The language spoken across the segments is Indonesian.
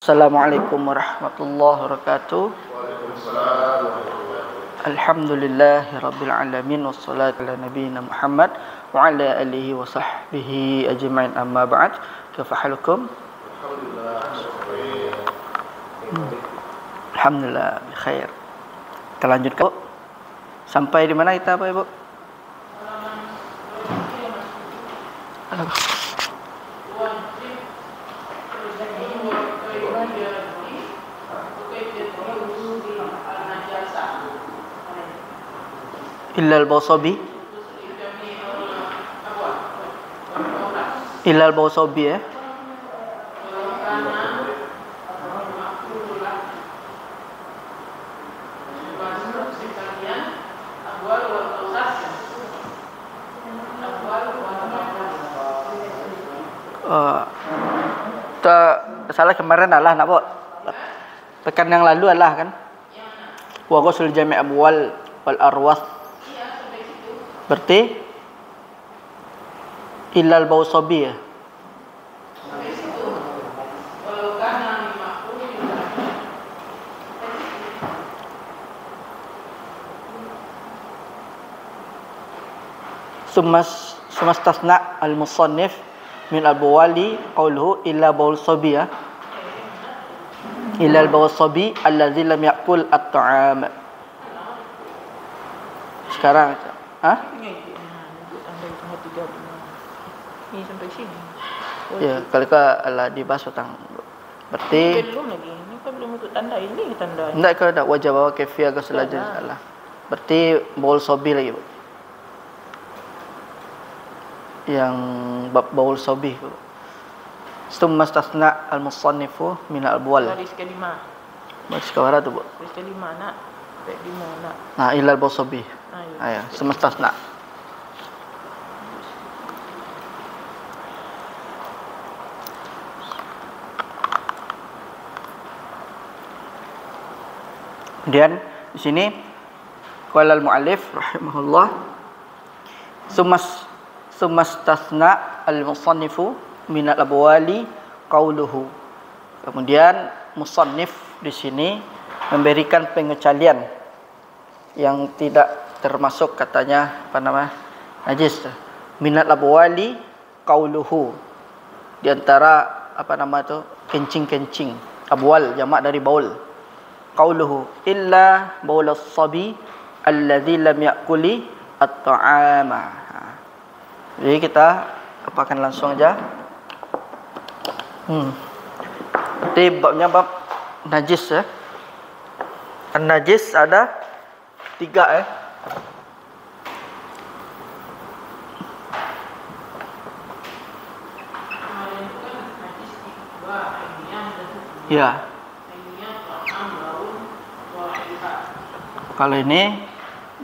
Assalamualaikum warahmatullahi wabarakatuh. Alhamdulillahi rabbil alamin wassalatu ala nabiyyina Muhammad wa ala alihi wa sahbihi ajma'in, amma ba'd. Kaifa halukum? Alhamdulillah bikhair. Kita lanjutkan. Sampai di mana kita, Pak Ibu? Illal bawsabi. Illal bawsabi ya. Salah kemarin Allah nak buat. Tekan yang lalu Allah kan. Wa ghusl jami' abwal wal arwas. Berarti illal bawsabi ya. Sumastasna al-musannif min al-bawali qawluhu illa bawsabi ya. Illa al-bawsabi alladzi lam ya'kul at-ta'am. Sekarang Ini sampai sini. Ya, kalau Allah dibahas tentang berarti belum lagi. Ini kan belum untuk tanda ini tanda. Enggak, kalau ada wajah bawa kafiyah ke selajah Allah. Berarti baul sobi lagi, Bu. Yang bab baul sobi. Summa istasna al-musannifu min al-abwal. Baris kelima. Baris kawara tu, Bu. Baris kelima nak. Baris lima nak. Nah, ilal baul sobi. Ayo. Summa istasna. Kemudian di sini qala al-muallif rahimahullah sumastasna al-musannifu min al-abwali qauluhu. Kemudian musannif di sini memberikan pengecualian yang tidak termasuk katanya najis. Min al-abwali qauluhu. Di antara kencing-kencing. Abwal jamak dari baul. Qauluhu illa baulas sabi alladzi lam ya'kuli at-ta'ama. Jadi kita apakan langsung aja. Jadi babnya bab najis ya. Kan najis ada 3 ya. Ya. Kalau ini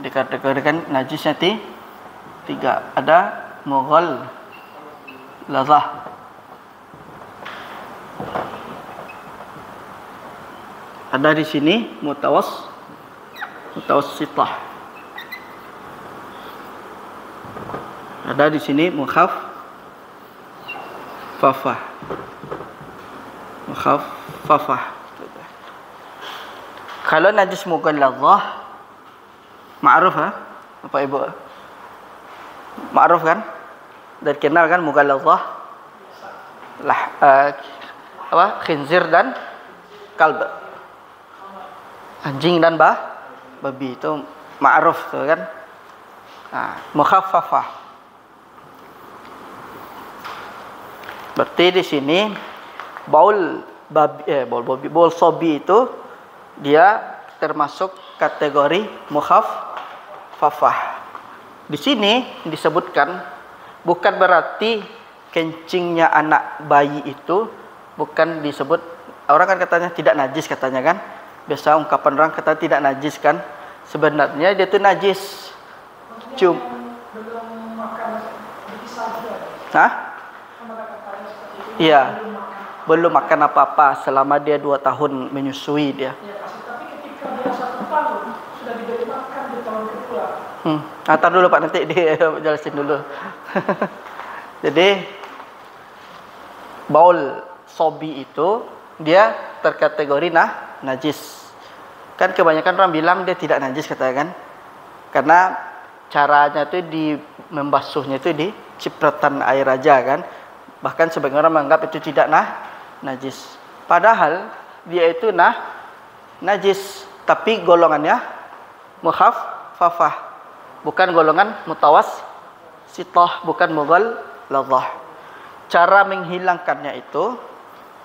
dikategorikan najisnya 3. Ada mughal lazah. Ada di sini mutawassitah. Ada di sini mukhaffafah. Kalau najis mughallazah ma'ruf Bapak Ibu. Ma'ruf kan? Dan kenal kan mughallazah? Khinzir dan kalb. Anjing dan babi itu ma'ruf tuh kan. Mukhaffafah. Berarti di sini baul sobi itu dia termasuk kategori mukhaffafah. Di sini disebutkan bukan berarti kencingnya anak bayi itu bukan disebut, orang kan katanya tidak najis katanya kan. Biasa ungkapan orang kata tidak najis kan. Sebenarnya dia itu najis. Iya. Belum makan apa-apa selama dia 2 tahun menyusui dia. Tapi ketika dia 1 tahun sudah diberi makan di tahun kedua. Antar dulu Pak, nanti dia jelasin dulu. Jadi baul sobi itu dia terkategori najis. Kan kebanyakan orang bilang dia tidak najis katakan. Karena caranya itu membasuhnya itu di cipratan air aja kan. Bahkan sebagian orang menganggap itu tidak najis. Padahal dia itu najis, tapi golongannya mukhaffafah. Bukan golongan mutawassithah, bukan mughalladhah. Cara menghilangkannya itu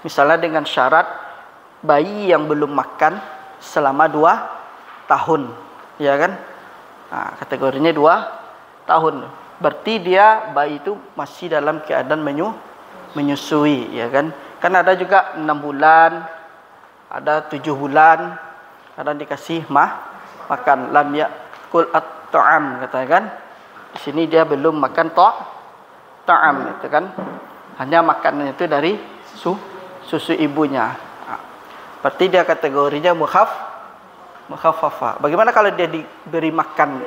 misalnya dengan syarat bayi yang belum makan selama 2 tahun, ya kan? Nah, kategorinya 2 tahun. Berarti dia bayi itu masih dalam keadaan menyusui, ya kan? Kan ada juga 6 bulan, ada 7 bulan, kadang dikasih makan lam yakul at-ta'am katakan. Di sini dia belum makan ta'am gitu kan. Hanya makanannya itu dari susu ibunya. Berarti dia kategorinya mukhaffafah. Bagaimana kalau dia diberi makan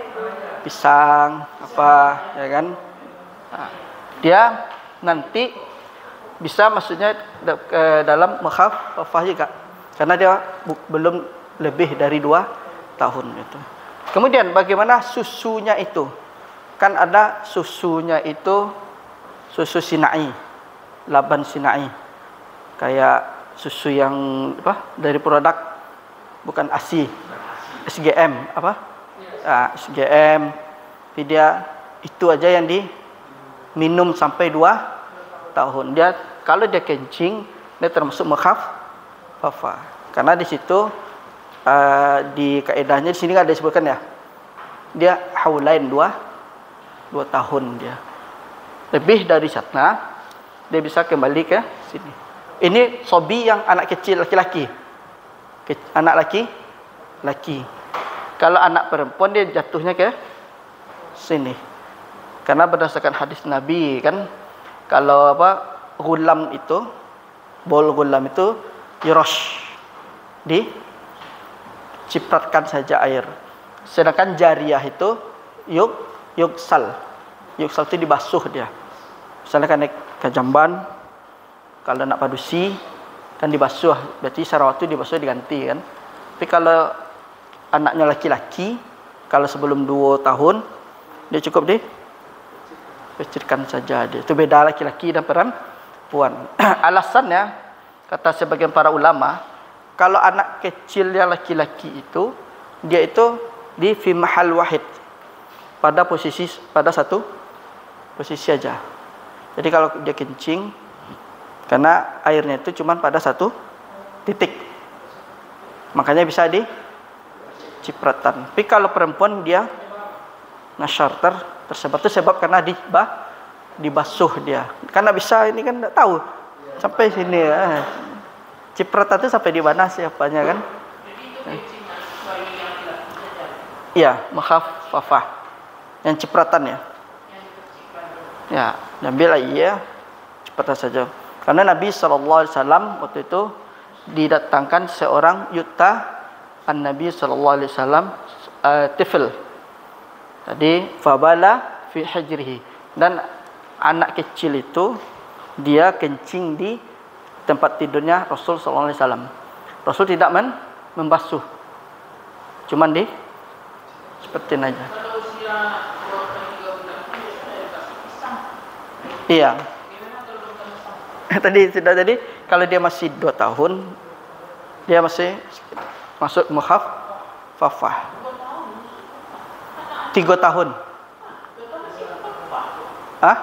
pisang apa, ya kan? Dia nanti bisa maksudnya ke dalam mukhaffafah juga. Karena dia belum lebih dari 2 tahun itu. Kemudian bagaimana susunya itu? Kan ada susunya itu susu Sinai, laban Sinai. Kayak susu yang dari produk bukan ASI, SGM SGM. Tapi dia itu aja yang diminum sampai 2 tahun. Dia kalau dia kencing dia termasuk mukhaffafah. Karena di situ di kaedahnya di sini ada disebutkan ya. Dia haulain 2 tahun dia. Lebih dari sana dia bisa kembali ke sini. Ini sobi yang anak kecil laki-laki. Anak laki. Kalau anak perempuan dia jatuhnya ke sini. Karena berdasarkan hadis Nabi kan, kalau gulam itu, bol gulam itu yurosh, dicipratkan saja air. Sedangkan jariyah itu yuksal itu dibasuh dia. Misalnya kan ke jamban, kalau nak padusi kan dibasuh, berarti secara waktu dibasuh diganti kan. Tapi kalau anaknya laki-laki, kalau sebelum 2 tahun dia cukup dipecirkan saja dia. Itu beda laki-laki dan perempuan. Alasannya kata sebagian para ulama, kalau anak kecil yang laki-laki itu dia itu di fi mahal wahid, pada satu posisi aja. Jadi kalau dia kencing, karena airnya itu cuma pada satu titik, makanya bisa dicipratan. Tapi kalau perempuan dia nasyar tersebar, itu sebab karena dibasuh dia. Karena bisa ini kan tidak tahu sampai sini ya. Cipratan itu sampai di mana siapanya kan? Iya, mukhaffafah. Yang cipratan ya. Ya, ambil iya cipratan saja. Karena Nabi SAW waktu itu didatangkan seorang yuta an-Nabi SAW tifl. Tadi fabala fi hijrihi, dan anak kecil itu dia kencing di tempat tidurnya Rasul SAW. Rasul tidak membasuh, cuman seperti aja. Iya. Tadi sudah, jadi kalau dia masih 2 tahun dia masih masuk mukhaffafah. 3 tahun. Hah?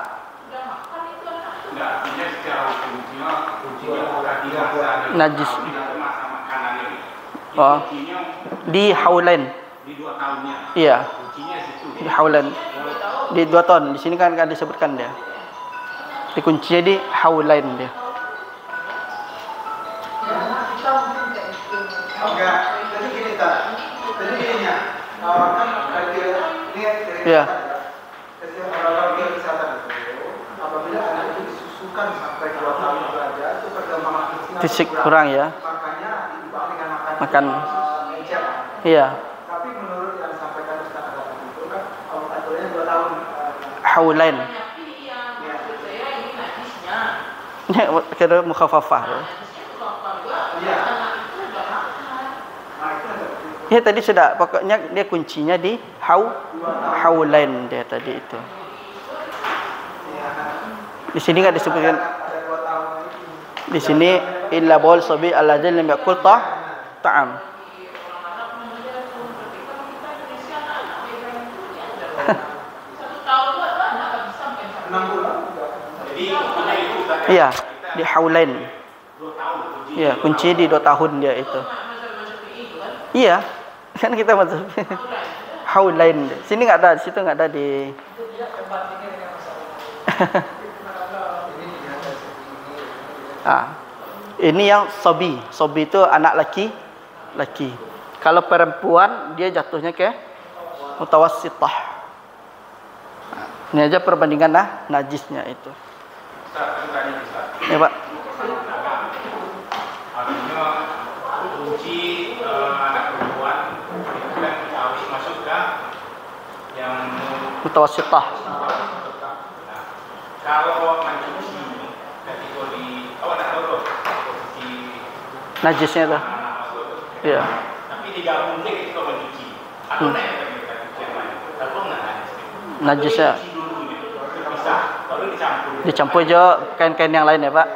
Najis. Oh. Di haulain. Di 2 tahunnya. Iya. Di haulain. Di 2 tahun. Di sini kan disebutkan dia. Di kuncinya di haulain dia. Jadi gini tak. Jadi gininya. Kan Iya. Apabila anak itu disusukan sampai 2 tahun saja, itu perkembangan fisik kurang ya. Makanya dibanding dengan makan. encer. Iya. Tapi menurut yang disampaikan Ustaz itu kan aturannya 2 tahun. Haulain. Kira mukhaffafah. Iya. Ya tadi sudah, pokoknya dia kuncinya di haulain dia tadi itu. Di sini enggak disebutkan. Di sini illa baul sabi alladzi lam yakul ta'am. Iya, di haulain. Iya, kunci di 2 tahun dia itu. Iya, kan kita masuk haulain. Sini enggak ada, di situ enggak ada di. Ini yang sobi. Sobi itu anak laki. Kalau perempuan dia jatuhnya ke mutawassithah. Ini aja perbandingan najisnya itu. Ya Pak. Artinya kunci anak perempuan itu kan harus masuk ke yang Mutawassithah. Nah, kalau mencuci kategori tak tahu posisi Najisnya tuh. Iya. Tapi digabung itu kalau mencuci. Atau yang lain. Tapi Najisnya. Baru dicampur. Dicampur juga kain-kain yang lain ya Pak.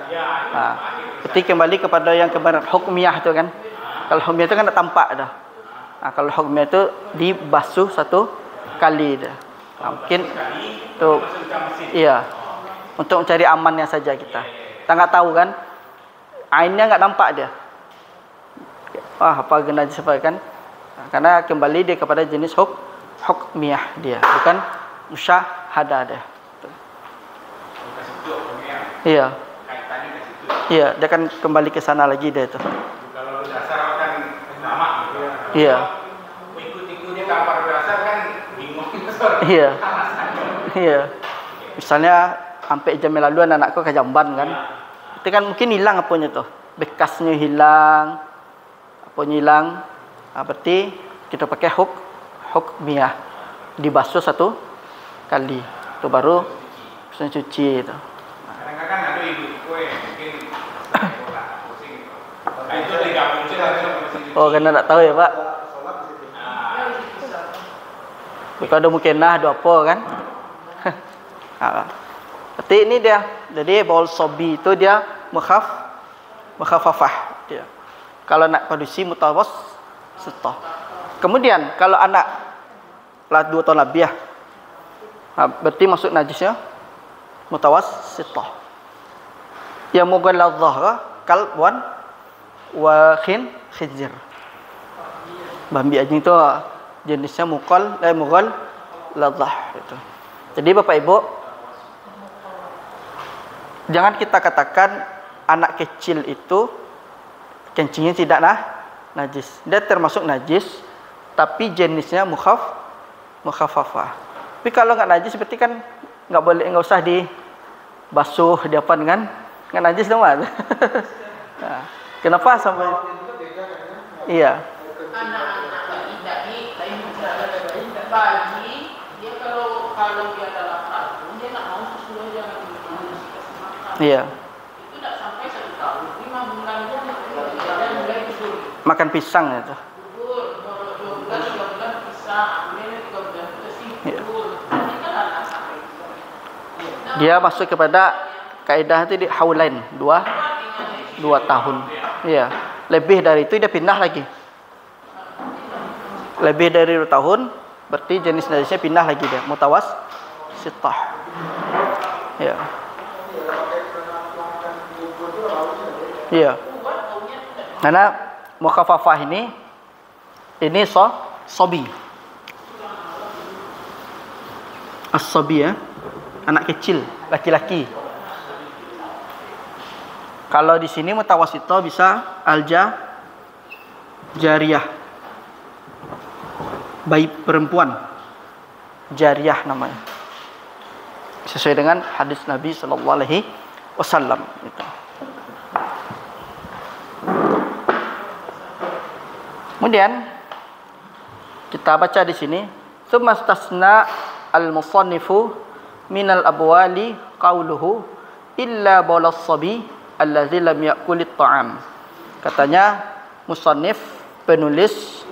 Nah, berarti kembali kepada yang kemarin hukmiyah itu kan. Kalau hukmiyah itu kan tak tampak dah. Nah, kalau hukmiyah itu dibasuh 1 kali dah. Nah, mungkin tuh iya. Untuk mencari amannya saja kita. Kita enggak tahu kan. Ainnya enggak nampak dia. Apa najis apa kan? Nah, karena kembali dia kepada jenis hukmiyah dia, bukan musyahadah dia. Iya. Iya, dia akan kembali ke sana lagi dia itu. Kalau berdasar kan lama gitu. Iya. Ikut-ikutnya kapal berdasar kan bingung. Iya. Iya. Misalnya sampai jam lalu anakku ke Jamban kan. Itu kan mungkin hilang apanya tuh. Bekasnya hilang. Apanya hilang. Nah, berarti kita pakai hukmiyah. Dibasuh 1 kali. Itu baru bisa cuci itu. Kadang-kadang ada ibu kue mungkin pusing. Nah, itu digabung sih. Oh, karena tak tahu ya Pak. Kalau ada mukenah, ada apa kan? Berarti ini dia. Jadi baul sobi itu dia mukhafafah dia. Kalau nak kondisi mutawassithah. Kemudian kalau anak 2 tahun lebih ya. Berarti masuk najisnya mutawassithah. Yang mughalladhah kalban wa khinzir. Babi anjing itu jenisnya mughalladhah itu. Jadi Bapak Ibu, jangan kita katakan anak kecil itu kencingnya tidak najis. Dia termasuk najis tapi jenisnya mukhafafah. Tapi kalau enggak najis berarti kan enggak usah dibasuh di apa kan? Enggak najis dong, Mas. Nah, kenapa sampai iya. Anak-anak ini bagi dia kalau dia dalam kandung dia nak mau susu jangan dikasih makan. Iya. Itu tidak sampai 1 tahun, 5 bulan dia mulai tidur. Makan pisang itu. Tidur, 2 bulan 3 bulan pisang, kemudian 3 bulan tidur. Ini kan anak sampai. Dia masuk kepada kaidah itu di haulain 2 tahun. Iya. Lebih dari itu dia pindah lagi. Lebih dari 2 tahun berarti jenis najisnya pindah lagi dia, mutawassithah. Iya. Iya. Karena mukhafafah ini sobi. As-sobi ya. Anak kecil, laki-laki. Kalau di sini mutawassithah bisa jariyah. Bayi perempuan. Jariyah namanya. Sesuai dengan hadis Nabi sallallahu alaihi wasallam itu. Kemudian kita baca di sini, "Tsumastasna al-musannifu minal abwali qauluhu illa balas sabi allazi lam yakulit ta'am." Katanya musannif penulis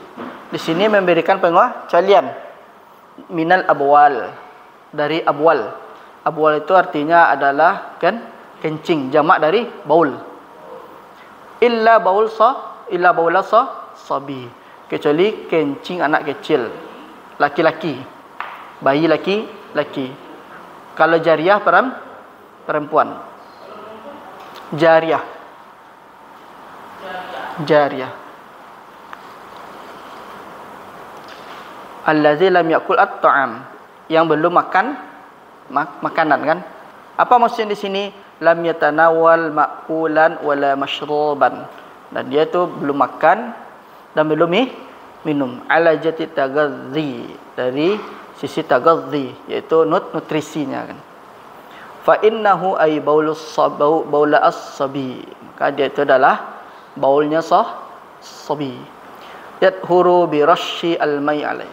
Di sini memberikan pengecualian minal abwal, dari abwal. Abwal itu artinya adalah kan kencing, jamak dari baul. Illa baula sabi, kecuali kencing anak kecil, laki-laki, bayi laki-laki. Kalau jariyah perempuan. Jariyah. Allazi lam yakul at-ta'am, yang belum makan makanan kan. Apa maksudnya di sini? Lam yatanawal ma'kulan wala mashruban, dan dia tu belum makan dan belum minum. Ala jati tagadzi, dari sisi tagadzi, iaitu nutrisinya kan. Fa innahu ay baula as-sabi, maka dia itu adalah baulnya sabi. Yathuru bi rashi al-mai alai,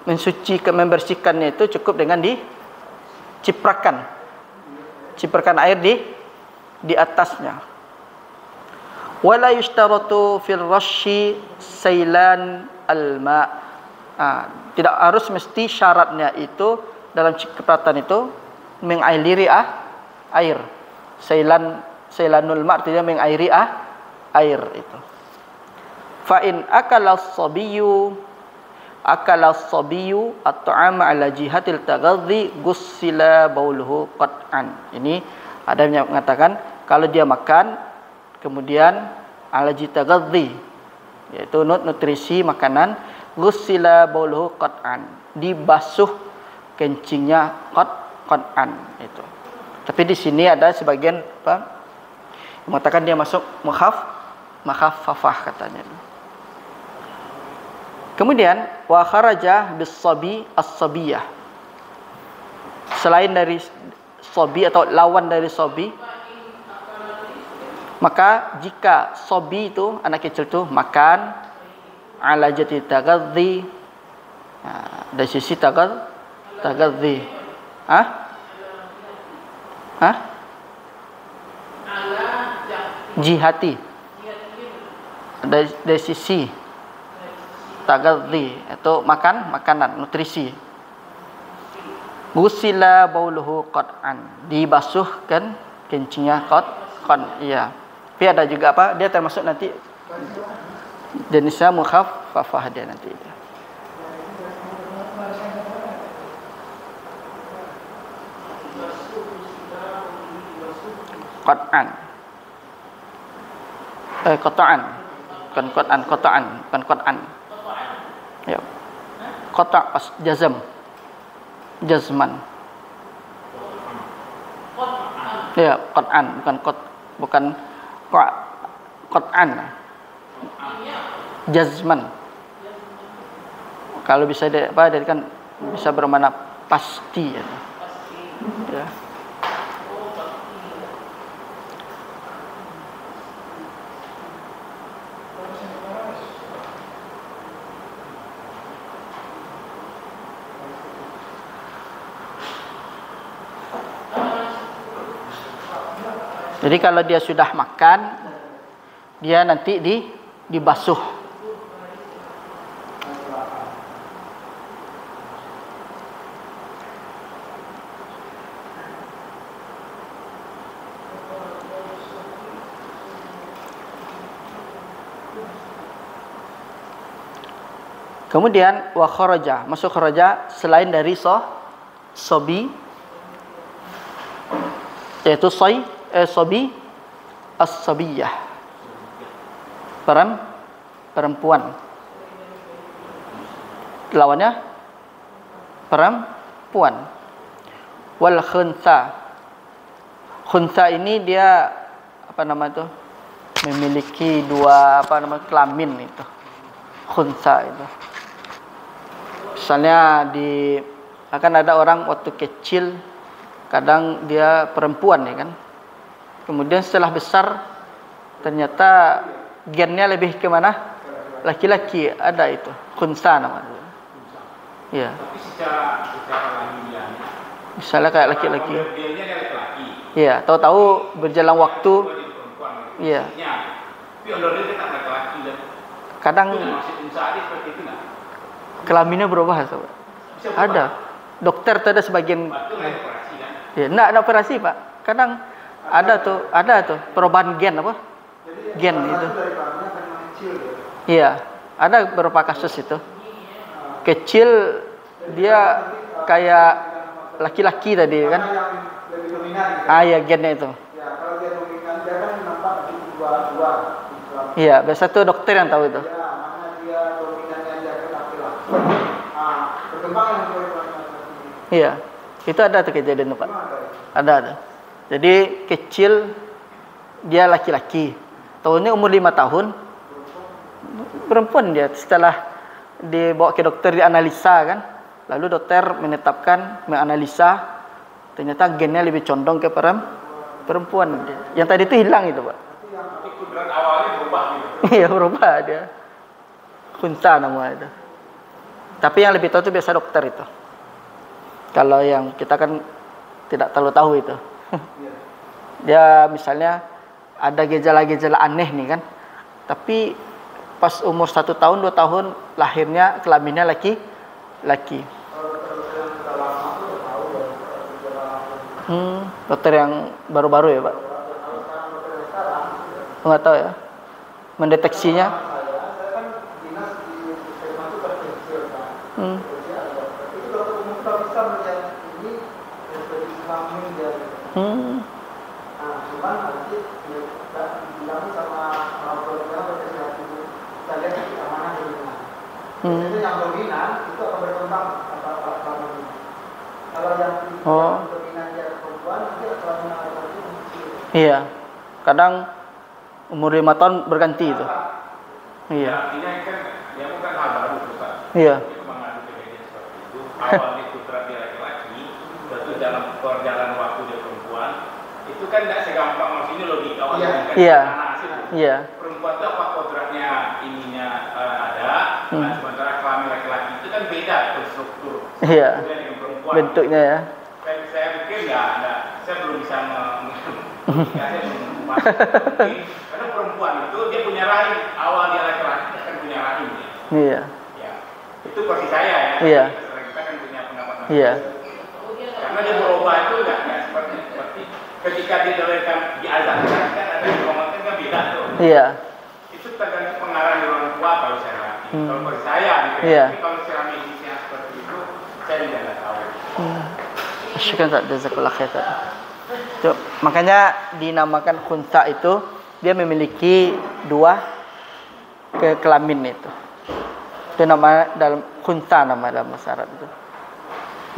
membersihkannya itu cukup dengan diciprakan air di atasnya. Wala yushtaratu fil rashi sailan al-ma, tidak harus mesti syaratnya itu dalam cipratan itu mengairi air. Sailanul ma artinya mengairi air itu. Fa in akala as-sabiyyu at-ta'ama ala jihatil taghadhi gussila bauluhu qat'an. Ini ada yang mengatakan kalau dia makan kemudian ala jitaghadhi, yaitu nutrisi makanan, gussila bauluhu qat'an, dibasuh kencingnya qat'an itu. Tapi di sini ada sebagian mengatakan dia masuk mukhaffafah katanya. Kemudian wa kharaja bis-sabi as-sabiyah, selain dari sabi atau lawan dari sabi, maka jika sabi itu anak kecil itu makan ala jati taghadhi, dari sisi taghadhi, jihati, dari sisi taghadhi, itu makanan, nutrisi. Gusila bauluhu qat'an, dibasuhkan kencingnya qat'an. Iya. Tapi ada juga dia termasuk nanti jenisnya mukhaffafah dia nanti. Qat'an. Qat'an. Bukan qat'an. Ya. Qata' pas jazman. Ya, qat'an, bukan qat'an. Jazman. Kalau bisa dari kan bisa bermakna pasti ya. Ya. Jadi kalau dia sudah makan, dia nanti dibasuh. Kemudian wa kharaja, masuk kharaja selain dari sabi, yaitu sabi as-sabiyah, perempuan, lawannya perempuan. Wal khunsa ini dia memiliki dua kelamin itu. Khunsa itu misalnya akan ada orang waktu kecil kadang dia perempuan ya kan, kemudian setelah besar ternyata gennya lebih ke mana? Laki-laki, ada itu. Khunsa namanya. Ya. Tapi secara lahiriahnya, misalnya kayak laki-laki. Modelnya laki-laki. Iya, tahu-tahu berjalan waktu. Perempuan. Iya. Tapi ondornya tetap laki-laki dan Kadang Itu masih unsa seperti itu nggak? kelaminnya berubah, Sobat. Bisa berubah. Ada. Dokter tuh ada sebagian. Waktu lain operasi kan? Ya, enggak ada operasi, Pak. Kadang ada tuh perubahan gen apa? Gen itu. Dari kelaminnya akan mengecil ya. Iya, ada beberapa kasus itu. Kecil dia kayak laki-laki tadi kan. Karena yang lebih dominan gitu. Ah ya, gennya itu. Ya, kalau dia dominan dia kan nampak dua. Iya, biasa tuh dokter yang tahu itu. Ya, mana dia dominannya dia ke laki-laki. Berkembang yang laki-laki. Iya, itu ada tuh kejadian tuh, Pak. Memang ada. Ada. Jadi kecil dia laki-laki. Tahunnya umur 5 tahun. Perempuan dia. Setelah dibawa ke dokter dianalisa kan. Lalu dokter menganalisa ternyata gennya lebih condong ke perempuan. Yang tadi itu hilang itu, Pak. Tapi kudrat awalnya berubah gitu. Iya, berubah dia. Kunta namanya itu. Tapi yang lebih tahu itu biasa dokter itu. Kalau yang kita kan tidak terlalu tahu itu. Dia misalnya ada gejala-gejala aneh nih kan. Tapi pas umur 1 tahun, 2 tahun lahirnya kelaminnya laki-laki. Dokter yang baru-baru ya, Pak? Nggak tahu ya. Mendeteksinya. Saya kan dinas di puskesmas itu terpencil kan. Jadi ada. Itu dokter umum tak bisa melihat ini seperti kelamin dia. Nah, cuman nanti dia dibilang sama orang tua berkesehatan itu. Kita lihat kita mana dominan. Itu yang dominan itu akan berkembang apa kelamin. Kalau yang dominan dia perempuan nanti kelamin laki-laki mengecil. Iya. Kadang umur 5 tahun berganti itu. Iya. Artinya kan dia bukan hal baru Ustaz. Iya. Dia mengadu kejadian seperti itu. Awalnya kudrat dia laki-laki, lalu dalam perjalanan waktu dia perempuan. Itu kan tidak segampang maksudnya logika orang kan Iya. panas itu. Iya. Perempuan itu apa kodratnya ininya ada, nah, sementara kelamin laki-laki itu kan beda struktur. Iya. Dengan perempuan. Bentuknya ya. Saya pikir saya belum bisa saya belum masuk. Karena perempuan itu dia punya rahim, awal dia laki-laki dia kan punya rahim ya. Iya. Ya. Itu posisi saya ya. Iya. Kita kan punya pendapat masing-masing. Iya. Karena dia berubah itu enggak seperti ketika dia dilahirkan di azankan kan ada yang ngomongkan kan beda tuh. Iya. Itu tergantung pengarahan dari orang tua kalau saya. Kalau bagi saya gitu. Iya. Tapi kalau secara medisnya seperti itu saya tidak tahu. Syukran tak jazakallah khair. Tuh, makanya dinamakan khunsa itu dia memiliki 2 kelamin itu. Itu nama dalam khunsa nama dalam bahasa Arab itu.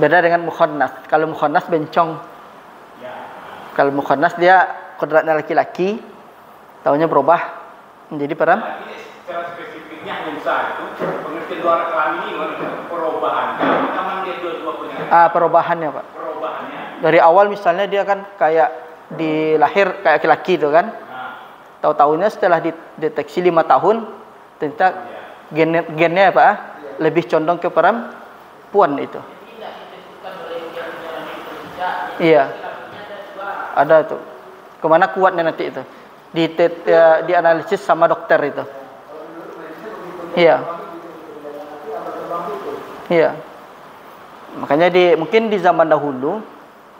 Beda dengan mukhannas. Kalau mukhannas bencong. Kalau mukhannas dia kodratnya laki-laki, tahunnya berubah menjadi Nah, ini secara spesifiknya unsa itu pengertian luar kelamin ini perubahan. Kalau dia dua-dua punya perubahannya, Pak. perubahannya. Dari awal misalnya dia kan kayak dilahir kayak laki-laki itu kan. Tahu-tahunya setelah dideteksi 5 tahun ternyata gennya apa? Lebih condong ke perempuan itu. Tidak ditentukan oleh yang bekerja. Iya. Ada tuh. Kemana kuatnya nanti itu? Dianalisis sama dokter itu. Iya. Iya. Makanya mungkin di zaman dahulu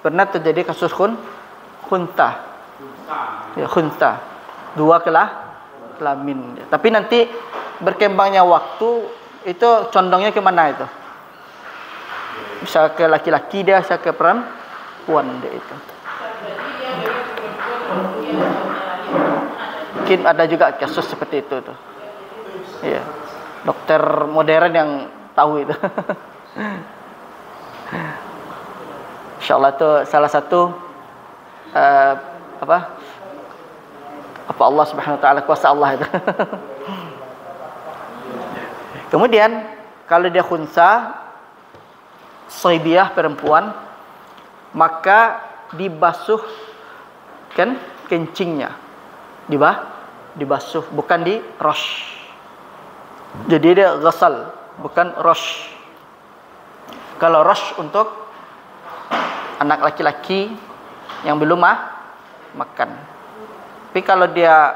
pernah terjadi kasus khunta. Ya, khunta. 2 kelamin. Tapi nanti berkembangnya waktu itu condongnya kemana itu? Bisa ke laki-laki dia, bisa ke perempuan dia itu. Mungkin ada juga kasus seperti itu tuh. Iya. Dokter modern yang tahu itu. Insyaallah itu salah satu apa Allah Subhanahu wa taala, kuasa Allah itu. Kemudian kalau dia khunsa saibiyah perempuan, maka dibasuh kan kencingnya. Dibasuh, bukan di rosh. Jadi dia ghasal, bukan rosh. Kalau rosh untuk anak laki-laki yang belum makan. Tapi kalau dia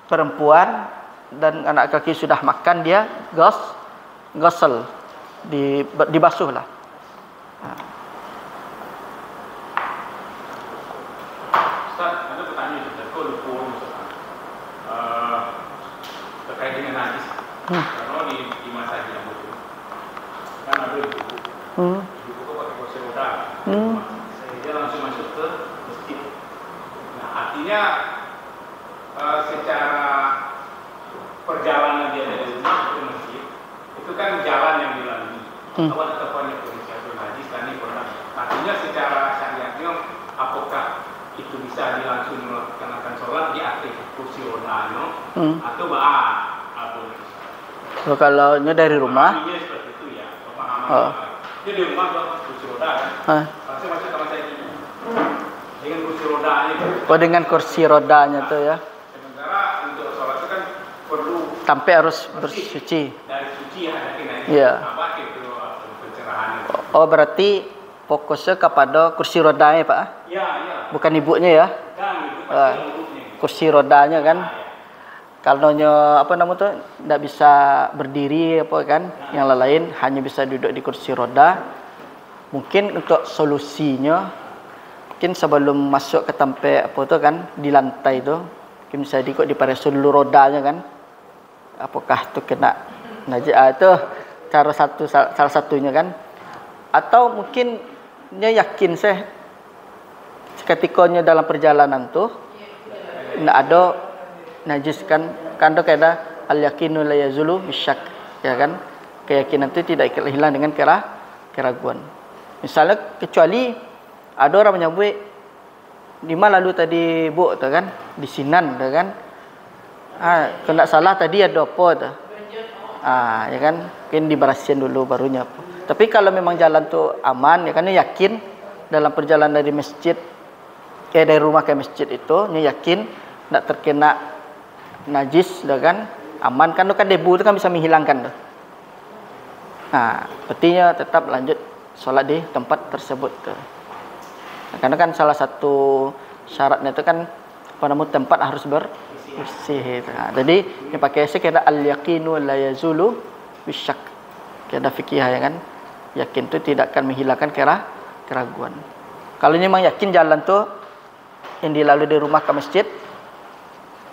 perempuan dan anak kaki sudah makan, dia gosel, dibasuh lah. Ustaz, ada pertanyaan Ustaz, terkait dengan najis. Kalau di masa yang itu kan ada ibu pakai kursi roda, dia langsung masuk ke masjid. Nah, artinya secara perjalanan dia dari rumah ke masjid itu kan jalan yang dilalui. Awal ataupun inisiatif najis dan ini pernah. Artinya secara syariatnya apakah itu bisa langsung melaksanakan sholat di atas kursi rodanya atau kalau dari rumah seperti itu ya, pemahaman. Dia di rumah kursi roda kan. Pasti masuk ke masa ini dengan kursi rodanya. Dengan kursi rodanya tuh ya. Sementara untuk sholat itu kan perlu sampai harus bersuci. Dari suci ada kena. Iya. Apa itu pencerahan itu? Oh, berarti fokusnya kepada kursi rodanya, Pak? Iya. Bukan ibunya ya? Kan itu pasti ibunya. Kursi rodanya kan. Kalau apa namanya tuh tidak bisa berdiri apa kan, yang lain hanya bisa duduk di kursi roda. Mungkin untuk solusinya, mungkin sebelum masuk ke tempat apa tuh kan di lantai itu, mungkin bisa di paresul dulu rodanya kan. Apakah itu kena najis? Itu salah satunya kan. Atau mungkin yakin saya ketikanya dalam perjalanan tuh tidak ada najis kan ada al yakinu la yazulu bisyak, ya kan, keyakinan itu tidak hilang dengan keraguan. Misalnya kecuali ada orang menyebut di mana lalu tadi bu tu kan di Sinan tu kan, kalau salah tadi ada apa tu, ya kan, mungkin dibersihin dulu barunya apa. Tapi kalau memang jalan tu aman, ya kan, yakin dalam perjalanan dari masjid dari rumah ke masjid itu yakin tidak terkena najis, dah kan, aman kan, tu kan debu tu kan bisa menghilangkan tu. Nah, petinya tetap lanjut solat di tempat tersebut tu. Karena kan salah satu syaratnya itu kan apa namanya tempat harus bersih. Jadi yang pakai saya kira al yaqinu la yazulu bisyak. Kira fikih ya kan, yakin tu tidak akan menghilangkan keraguan. Kalau memang yakin jalan tu yang dilalui dari rumah ke masjid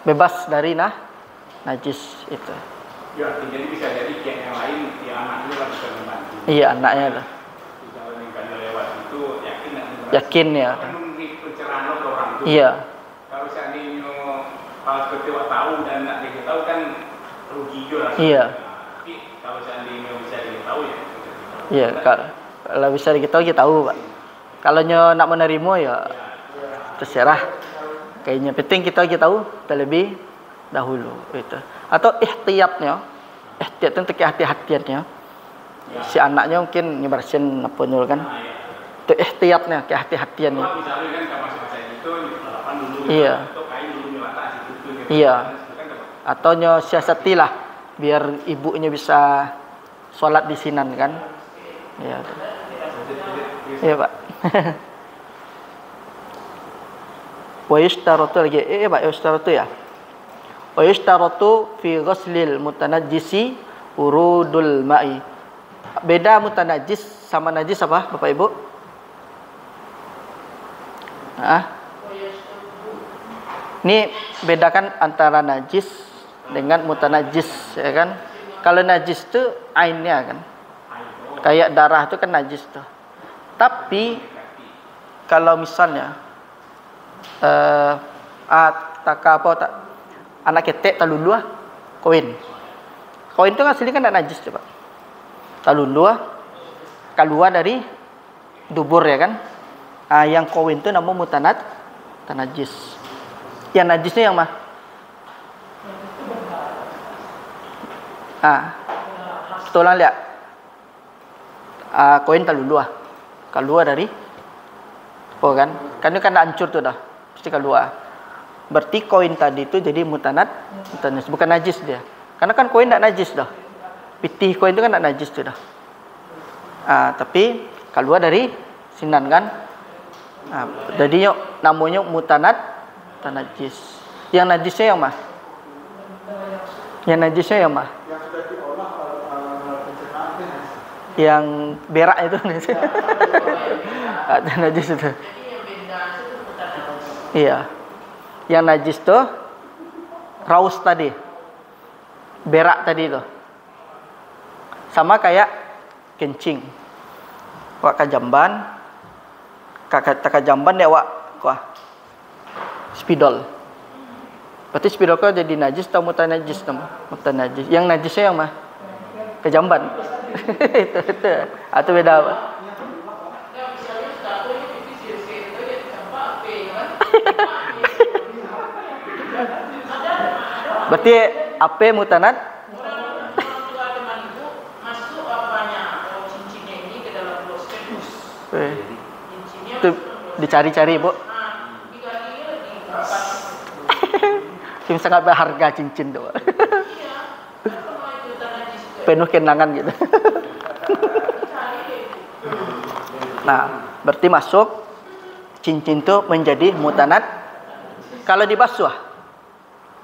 bebas dari najis itu. Ya, jadi bisa jadi yang lain, ya anaknya lah bisa membantu. Iya, anaknya lah. Kalau yang lewat itu yakin ya. Kan pencerahan ke orang itu. Iya. Kalau seandainya seperti tahu dan tidak diketahui kan rugi juga. Iya. Tapi kalau seandainya bisa diketahui ya. Iya, kalau bisa diketahui kita tahu, Pak. Kalau nak menerima ya terserah. Kayaknya penting kita tahu terlebih dahulu itu. Atau ihtiyatnya untuk kehati-hatiannya. Si anaknya mungkin nyebarsin apa nyul kan. Itu ihtiyatnya, kehati-hatiannya. Misalnya kan kalau masa itu balapan dulu. Iya. Atau kain dulu nyelata situ. Iya. Atau siasatilah biar ibunya bisa sholat di Sinan kan. Iya. Iya, Pak. Wa yushtaratu lagi Pak, yushtaratu ya. Wa yushtaratu fi ghuslil mutanajjisi urudul ma'i. Beda mutanajjis sama najis apa Bapak Ibu? Ini bedakan antara najis dengan mutanajjis, ya kan? Kalau najis itu ainnya kan. Kayak darah itu kan najis tuh. Tapi kalau misalnya anak ketek talulu koin itu aslinya kan tidak najis coba. Talulu keluar dari dubur ya kan. Yang koin itu namanya mutanajis. Yang najisnya yang mah? Tolong lihat. Koin talulu keluar dari kan itu kan hancur tuh dah. Pasti keluar. Berarti koin tadi itu jadi mutanajis, bukan najis dia. Karena kan koin tidak najis dah. Pitih koin itu kan tidak najis tuh dah. Tapi keluar dari Sinan kan. Jadi namanya mutanajis. Yang najisnya yang mah? Yang najisnya yang mah? Yang sudah diolah pencernaan itu najis. Yang berak itu najis. Ada najis itu. Jadi yang beda itu bukan najis. Iya. Yang najis tuh raus tadi. Berak tadi tuh. Sama kayak kencing. Wak kajamban. Kakak jamban dia wak kuah. Spidol. Berarti spidol kau jadi najis atau mutanajis nama? Mutanajis. Yang najisnya yang mah? Kejamban. itu. Atau beda apa? Ya misalnya satu ini sirse itu ya campak P kan. Berarti apa mutanat? Orang tua teman ibu masuk apanya? Oh, cincinnya ini ke dalam bloskedus. Cincinnya Itu dicari-cari, Bu. digali lagi pas. Kim sangat berharga cincin tuh. Iya. Sama itu najis juga. Penuh kenangan gitu. Nah, berarti masuk cincin itu menjadi mutanat. Kalau dibasuh,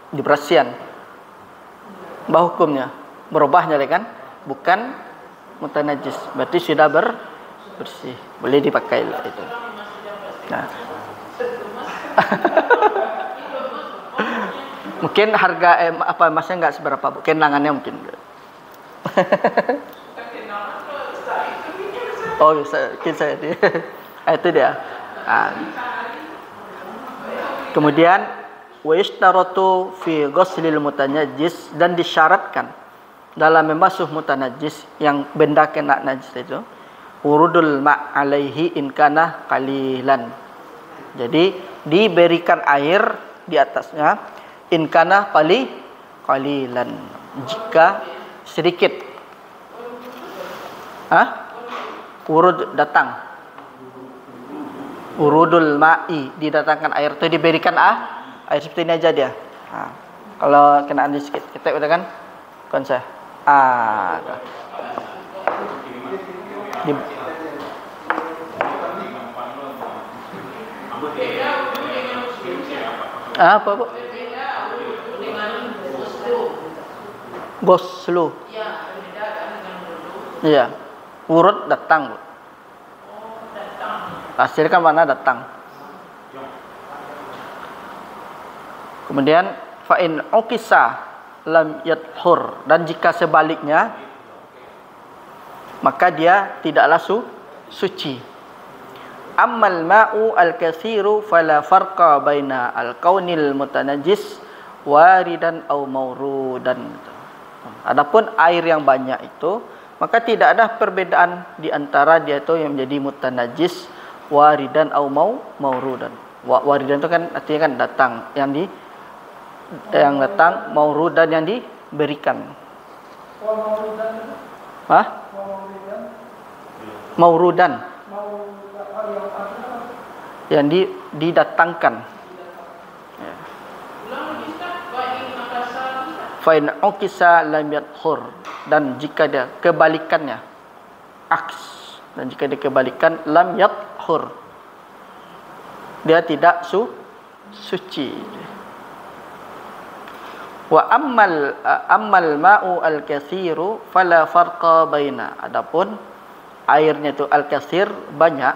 dibersihan, bah hukumnya berubahnya kan? Bukan mutanajis. Berarti sudah bersih, boleh dipakai lah itu. Nah. Mungkin harga apa emasnya nggak seberapa, Bu. Kenangannya mungkin. Oh, saya dia. Itu dia. Nah. Kemudian wa yashtaratu fi ghuslil mutanajjis, dan disyaratkan dalam membasuh mutanajjis yang benda kena najis itu urudul ma' alaihi in kana qalilan. Jadi diberikan air di atasnya in kana qalilan, jika sedikit. Urud datang. Urudul ma'i, didatangkan air itu, diberikan air seperti ini aja dia. Kalau kena andi sedikit, kita udah kan konser. Apa, Bu? Goslu. Iya. Urut datang, Bu. Hasil kan mana datang. Kemudian fa in uqisa lam yathur, dan jika sebaliknya maka dia tidaklah suci. Ammal ma'u al-katsiru fala farqa baina al-kaunil mutanajjis waridan aw mawrudan. Adapun air yang banyak itu, maka tidak ada perbedaan di antara dia itu yang menjadi mutanajjis, waridan aw mawrudan. Waridan itu kan artinya kan datang, yang datang, mawrudan yang diberikan. Mawrudan. Yang didatangkan. Fa in uqisa lam yathur, dan jika dia kebalikannya aks, dan jika dia kebalikan lam yathur, dia tidak suci. Wa ammal ma'u al-katsiru fala farqa baina, adapun airnya itu al-katsir, banyak,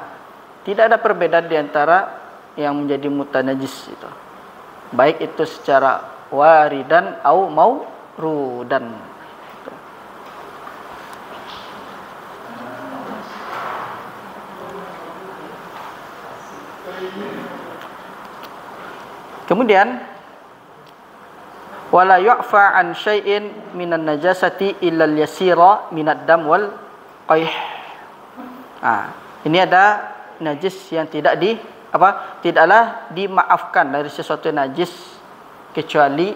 tidak ada perbedaan di antara yang menjadi mutanajis itu, baik itu secara waridan au mawrudan. Kemudian wala yu'fa an syai'in minan najasati illa al-yasira minad dam wal qayh. Ini ada najis yang tidaklah dimaafkan dari sesuatu najis kecuali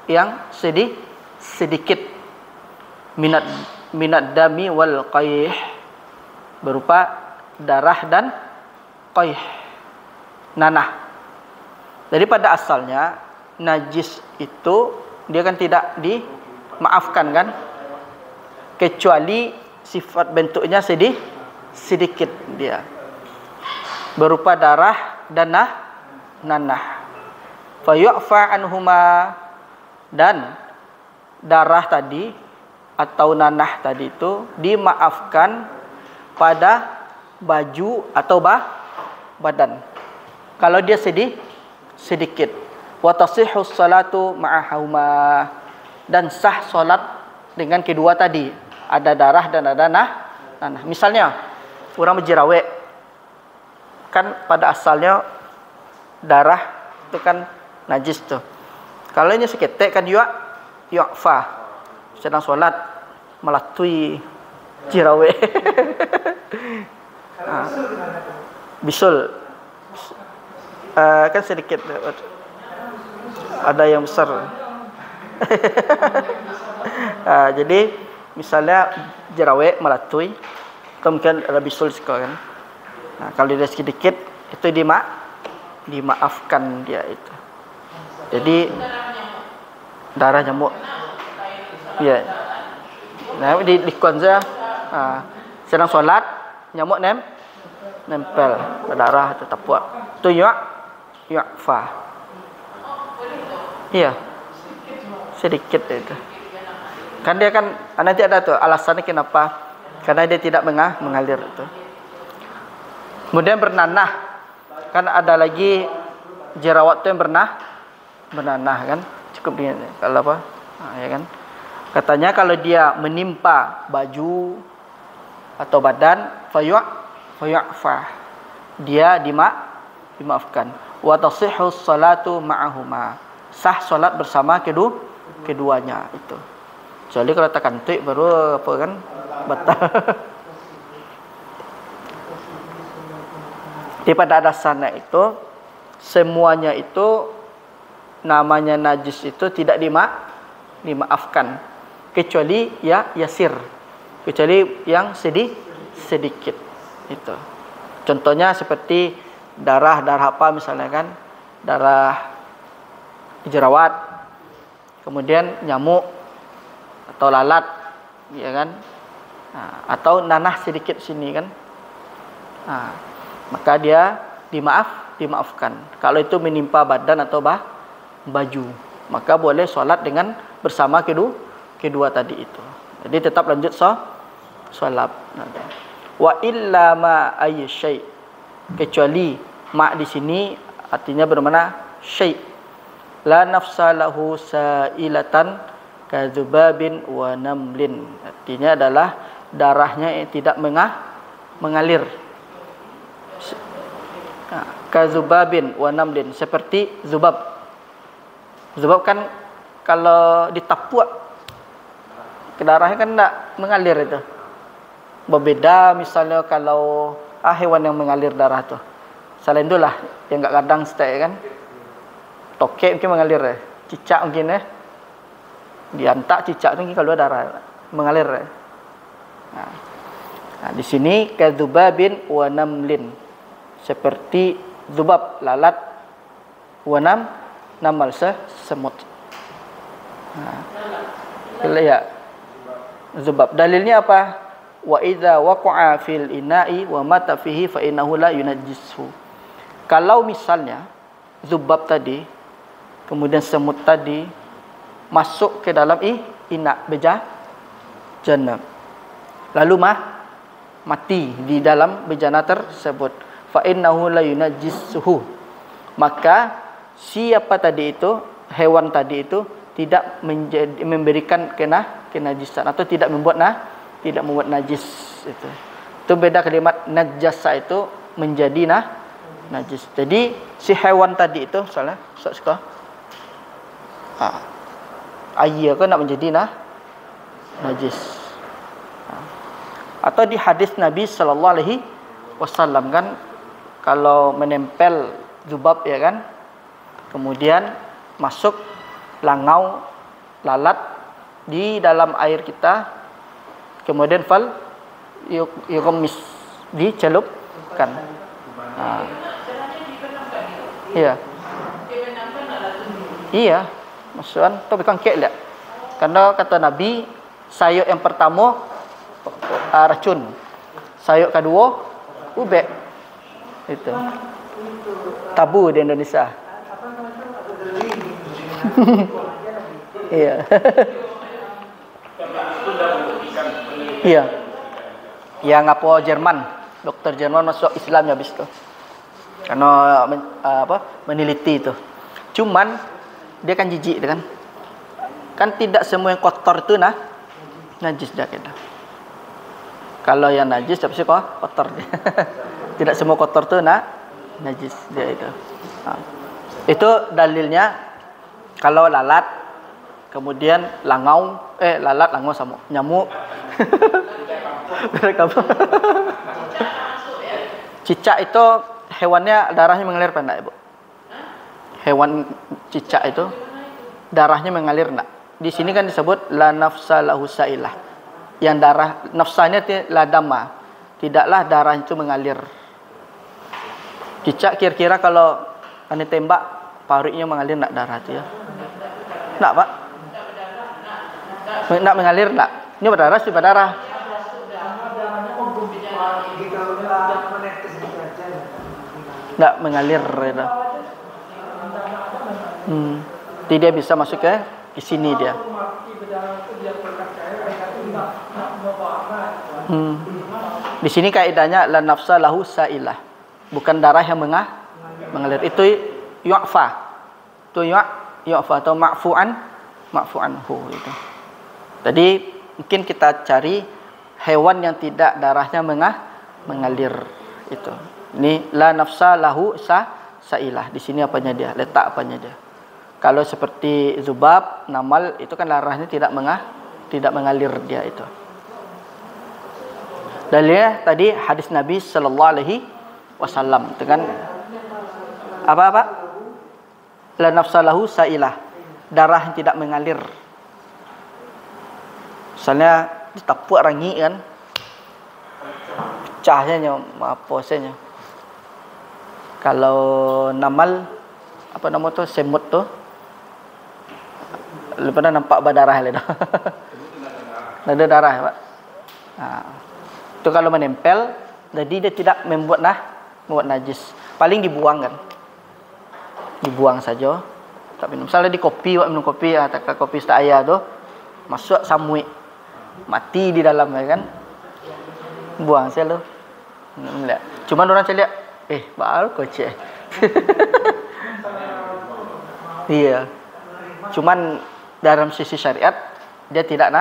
yang sedikit minad dami wal qayh, berupa darah dan qayh, nanah. Jadi pada asalnya najis itu dia kan tidak dimaafkan kan, kecuali sifat bentuknya sedikit dia, berupa darah dan nanah. Fa yu'fa anhuma, dan darah tadi atau nanah tadi itu dimaafkan pada baju atau badan. Kalau dia sedikit. Wa tasihhu salatu ma'ahuma, dan sah solat dengan kedua tadi. Ada darah dan ada nanah. Misalnya orang berjerawat, kan pada asalnya darah itu kan najis tuh. Kalau ini seketek kan yu'fa. Sedang solat melatui jerawat. Bisul. Kan sedikit, ada yang besar. Jadi misalnya jerawat melatui, atau mungkin ada bisul kan. Kalau dia sedikit itu dimaafkan dia itu. Jadi darah nyamuk. Ya. Nah, di konza sedang solat nyamuk nempel ke darah atau tapuak. Itu yu'fa. Iya. Sedikit itu. Kan dia kan nanti ada tuh alasannya kenapa? Karena dia tidak mengalir itu. Kemudian bernanah. Kan ada lagi jerawat itu yang bernanah kan? Cukup dia kalau apa? Ya kan? Katanya kalau dia menimpa baju atau badan fayu'fa. Dia dimaafkan. Wa tasihhu salatu ma'ahuma. Sah salat bersama keduanya itu. Kecuali kalau tak kantuk baru apa kan batal. Di pada dasarnya itu semuanya itu namanya najis itu tidak dimaafkan kecuali ya yasir. Kecuali yang sedikit itu. Contohnya seperti darah apa misalnya kan, darah jerawat, kemudian nyamuk atau lalat, ya kan, atau nanah sedikit sini kan, maka dia dimaafkan. Kalau itu menimpa badan atau baju, maka boleh solat dengan bersama kedua tadi itu. Jadi tetap lanjut solat. Wa illa ma ayy syai', kecuali ma di sini artinya bermakna syai'. La nafsa lahu sa'ilatan kadzubabin wa namlin. Artinya adalah darahnya yang tidak mengalir. Kadzubabin wa namlin, seperti zubab. Zubab kan kalau ditapuak ke darahnya kan tidak mengalir itu. Berbeda misalnya kalau hewan yang mengalir darah tuh. Selain itulah yang enggak kadang setek kan. Tokek mungkin mengalir, cicak mungkin diantak cicak tu mungkin kalau darah mengalir. Nah, di sini kadzubabin wa namlin, seperti zubab, lalat, wa namal semut. Ya. Zubab. Dalilnya apa? Wa idza waqa'a fil ina'i wa mata fihi fa innahu la yunajjisuhu. Kalau misalnya zubab tadi kemudian semut tadi masuk ke dalam ina bejana, lalu mati di dalam bejana tersebut, fa innahu la yunajjisuhu, maka siapa tadi itu, hewan tadi itu tidak memberikan kenajisan atau tidak membuat najis itu. Itu beda kalimat najasa itu menjadi najis. Jadi si hewan tadi itu misalnya suka air kan nak menjadi najis. Atau di hadis Nabi sallallahu alaihi wasallam kan, kalau menempel zubab ya kan, kemudian masuk langau lalat di dalam air kita, kemudian fal yuqmis dicelupkan. Iya. Iya, maksudnya tu bukan kek lihat. Karena kata Nabi, sayur yang pertama racun, sayur kedua ubek. Itu tabu di Indonesia. Iya. itu sudah membuktikan penelitian. Iya. Yang apa Jerman, dokter Jerman masuk Islam habis itu. Karena meneliti itu. Cuman dia kan jijik kan. Kan tidak semua yang kotor itu najis dia kata. Kalau yang najis pasti kotor dia. Tidak semua kotor itu najis dia itu. Itu dalilnya kalau lalat kemudian lalat langau sama nyamuk. Cicak itu hewannya darahnya mengalir enggak, Ibu? Hewan cicak itu darahnya mengalir enggak? Di sini kan disebut la nafsa lahu sailah. Yang darah nafsanya la dama. Tidaklah darah itu mengalir. Cicak kira-kira kalau ane tembak pariknya mengalir enggak darah itu ya? Enggak, Pak? Enggak mengalir enggak? Ini berdarah sih berdarah. Enggak mengalir itu. Jadi dia bisa masuk ke sini dia. Di sini kaidahnya la nafsa lahu sailah. Bukan darah yang mengalir. Itu yu'fa. Itu yu'fa atau ma'fu'anhu itu. Tadi mungkin kita cari hewan yang tidak darahnya mengalir itu. Ini la nafsa lahu sailah. Di sini apanya dia? Letak apanya dia? Kalau seperti zubab, namal itu kan darahnya tidak mengalir dia itu. Dalilnya tadi hadis Nabi sallallahu alaihi wasallam dengan apa? La nafsa lahu sailah. Darah yang tidak mengalir. Misalnya ditapuk rangi kan. Pecahnya apa saja. Kalau namal apa nama tu semut tu lepas dah nampak berdarah le dah. Ada darah Pak. Itu kalau menempel jadi dia tidak membuat najis. Paling dibuang kan. Dibuang saja. Tak minum. Misalnya di kopi, minum kopi, kopi stak air tu masuk samui. Mati di dalam kan. Buang saya lu. Cuma orang saya lihat baru kocek. Iya. Cuman dalam sisi syariat dia tidak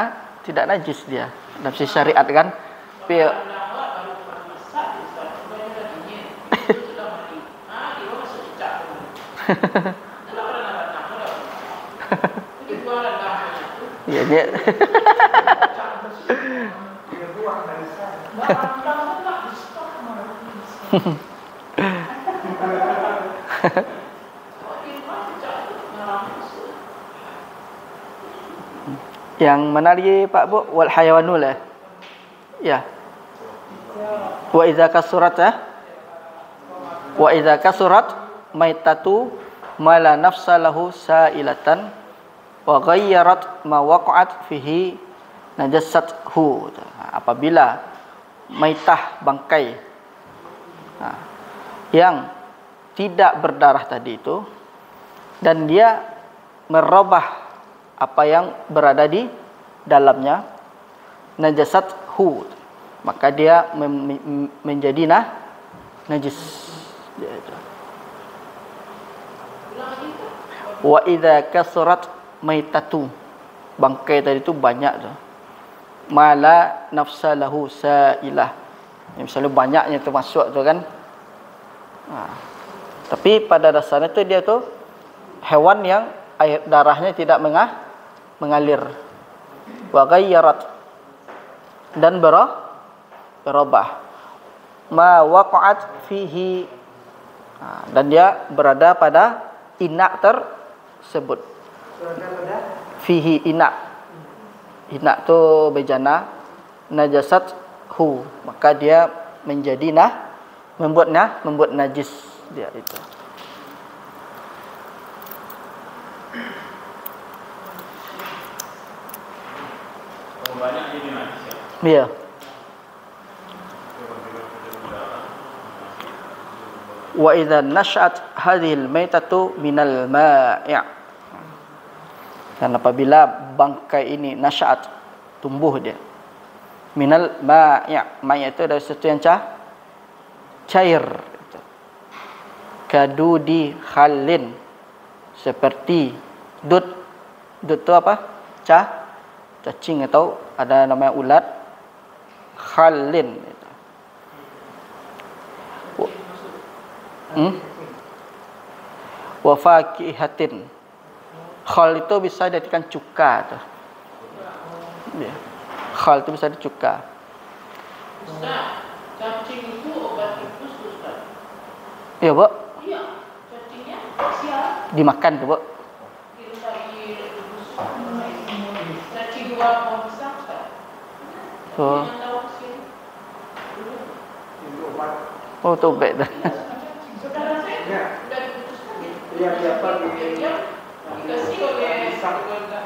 najis dia. Dalam sisi syariat kan. Tapi iya dia. Yang mana lagi Pak Bu? Wal hayawanul ya. Wa idza kasurat Wa idza kasurat maitatu ma la nafsa lahu sailatan wa ghayyarat ma waqa'at fihi najasathu. Apabila maitah bangkai yang tidak berdarah tadi itu dan dia merubah apa yang berada di dalamnya najasathu, maka dia menjadi najis. Wa idza kasurat maitatu, bangkai tadi itu banyak tu. Mala nafsa lahu sailah. Misalnya banyaknya termasuk tu kan. Tapi pada dasarnya tu dia tu hewan yang air darahnya tidak mengalir. Wa ghayyarat, dan berubah. Ma waqa'at fihi, dan dia berada pada inak tersebut. Fihi inak. Inak tu bejana najasat hu, maka dia menjadi membuat najis dia itu. Banyak jadi najis ya. Iya. Wa idza nash'at hadhihi al-maitatu minal ma'i'. Dan apabila bangkai ini nash'at, tumbuh dia. Minal ma' itu adalah sesuatu yang cair. Kadudi khalin, seperti dut itu apa? Cacing atau ada namanya ulat khalin. Wa fakihatin. Khal itu bisa dijadikan cuka tuh. Ya. Khal itu bisa dicuka. Ustaz, cacing itu obat tipes Ustaz. Iya, Bu. Iya, cacingnya siap. Dimakan tuh, Bu. Cacing dua pohon pisang Ustaz. Oh. Yang tahu kesini. Oh, tuh baik dah. Saudara saya Ya. sudah diputuskan ya. Iya, siapa di Dia dikasih oleh keluarga.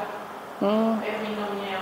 Hmm. Minumnya